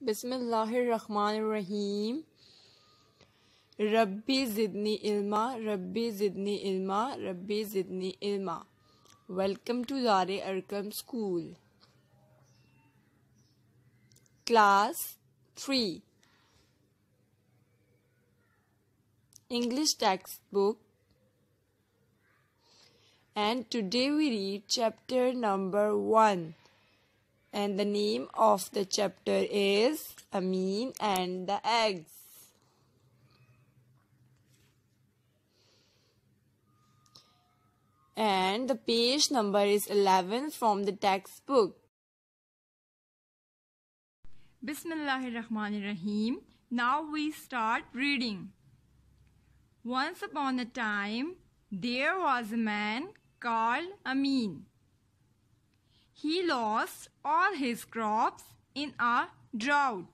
Bismillahirrahmanirrahim. Rabbi zidni ilma, Rabbi zidni ilma, Rabbi zidni ilma. Welcome to Dar-e-Arqam School. Class 3 English textbook, and today we read chapter number 1, and the name of the chapter is Amin and the eggs. And the page number is 11 from the textbook. Bismillahirrahmanirrahim. Now we start reading. Once upon a time, there was a man called Amin. He lost all his crops in a drought.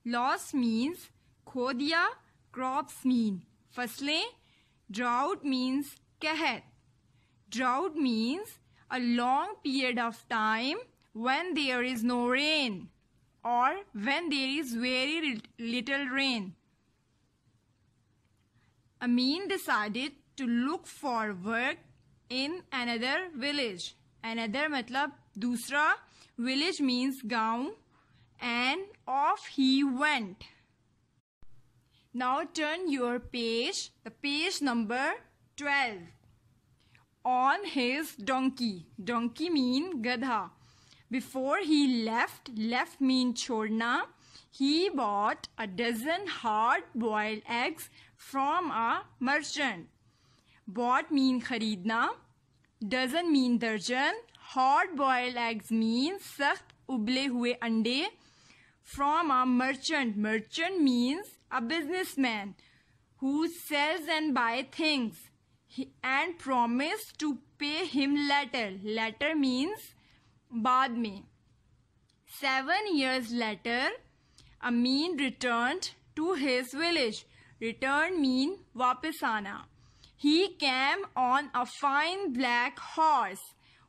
Loss means खो दिया, crops mean फसलें, drought means कहर. Drought means a long period of time when there is no rain or when there is very little rain. Amin decided to look for work in another village. Another matlab दूसरा, village means गाँव, and off he went. Now turn your page, the page number 12. On his donkey. Donkey mean gadha. Before he left mean छोड़ना, he bought a dozen hard-boiled eggs from a merchant. Bought mean खरीदना, dozen mean दर्जन, hard-boiled eggs mean सख्त उबले हुए अंडे, from a merchant. Merchant means a businessman who sells and buys things, and promised to pay him later. Later means बाद में. 7 years later, Amin returned to his village. Return mean वापस आना. He came on a fine black horse.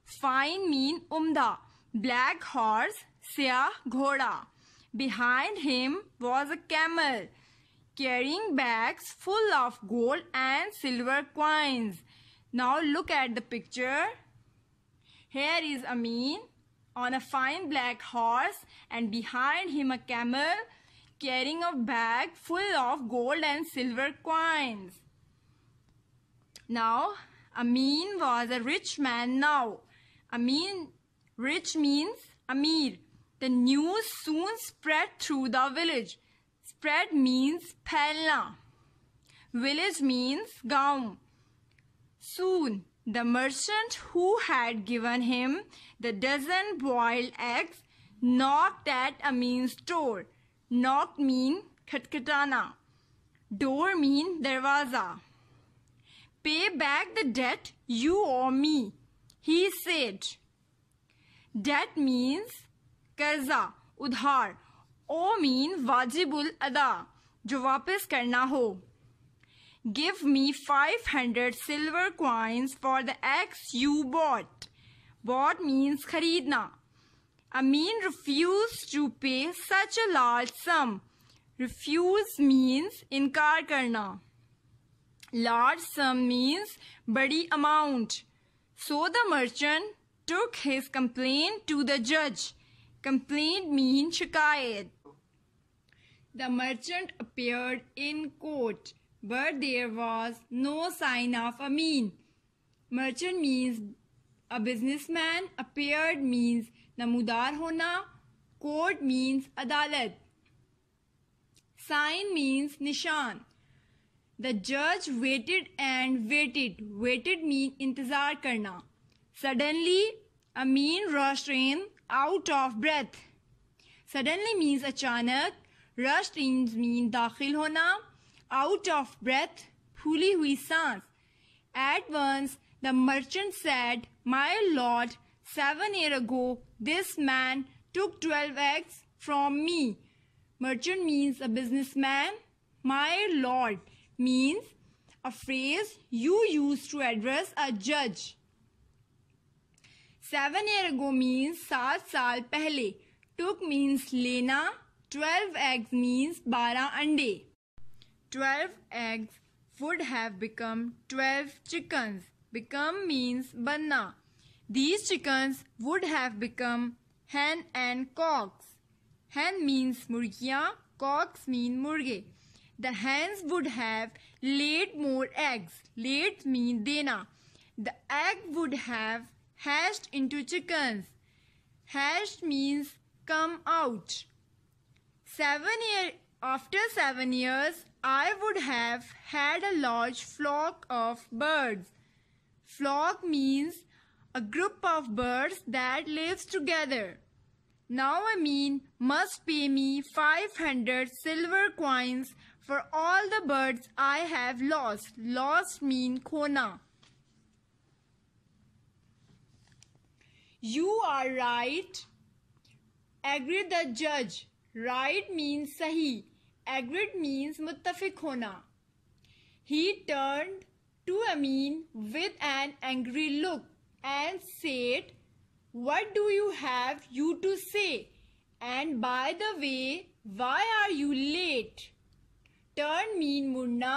Fine mean umda. Black horse, स्याह घोड़ा. Behind him was a camel carrying bags full of gold and silver coins. Now look at the picture. Here is Amin on a fine black horse, and behind him a camel carrying a bag full of gold and silver coins. Now Amin was a rich man now. Amin, rich means Amir. The news soon spread through the village. Spread means फैलना. Village means गाँव. Soon, the merchant who had given him the dozen boiled eggs knocked at Amin's door. Knock mean खटखटाना. Door mean दरवाजा. Pay back the debt you owe me, he said. Debt means कर्जा, उधार. O mean वाजिबुल अदा, जो वापस करना हो. Give me 500 silver coins for the eggs you bought. Bought means खरीदना. Amin refused to pay such a large sum. Refuse means इनकार करना. Large sum means बड़ी amount. So the merchant took his complaint to the judge. Complaint means शिकायत. The merchant appeared in court, but there was no sign of Amin. Merchant means a businessman. Appeared means नमूदार होना. Court means अदालत. Sign means निशान. The judge waited and waited. Waited means इंतजार करना. Suddenly, Amin rushed in out of breath. Suddenly means अचानक. Rushed in means दाखिल होना. Out of breath, फूली हुई सांस. At once, the merchant said, "My lord, 7 years ago, this man took 12 eggs from me." Merchant means a businessman. My lord means a phrase you use to address a judge. 7 years ago means 7 साल पहले. took means lena. 12 eggs means 12 ande. 12 eggs would have become 12 chickens. Become means banna. These chickens would have become hen and cocks. Hen means murgiyan, cocks mean murge. The hens would have laid more eggs. Laid means dena. The egg would have hatched into chickens. Hatched means come out. After 7 years, I would have had a large flock of birds. Flock means a group of birds that lives together. Now Amin must pay me 500 silver coins for all the birds I have lost. Lost mean khona. You are right, agreed the judge. Right means sahi. Agreed means muttafiq hona. He turned to Amin with an angry look and said, "What do you have you to say? And by the way, why are you late?" Turn mean murna.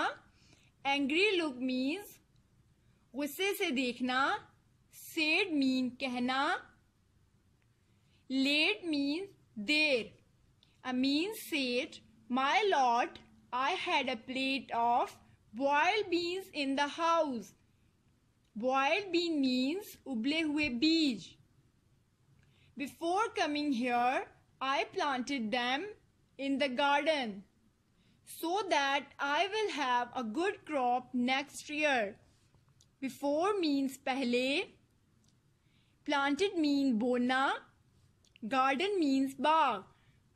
Angry look means गुस्से से देखना. Said mean कहना. Late means there. Amin said, "My lord, I had a plate of boiled beans in the house." Boiled bean means उबले हुए बीज. Before coming here, I planted them in the garden so that I will have a good crop next year. Before means पहले. Planted means बोना. Garden means बाग.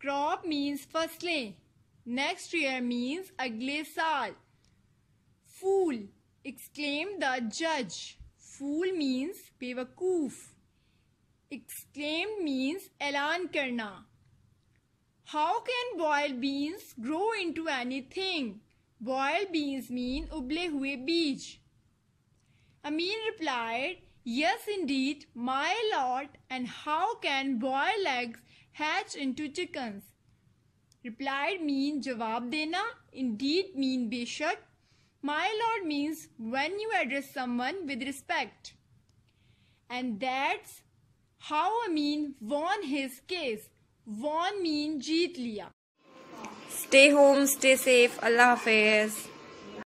Crop means फसलें. Next year means अगले साल. Fool, exclaimed the judge. Fool means बेवकूफ. Exclaimed means ऐलान करना. How can boiled beans grow into anything? Boiled beans mean उबले हुए बीज. Amin replied, "Yes, indeed, my lord, and how can boiled eggs hatch into chickens?" Replied mean जवाब देना. Indeed mean बेशक. My lord means when you address someone with respect. And that's how Amin won his case. Won mean जीत लिया. Stay home, stay safe. Allah Hafiz.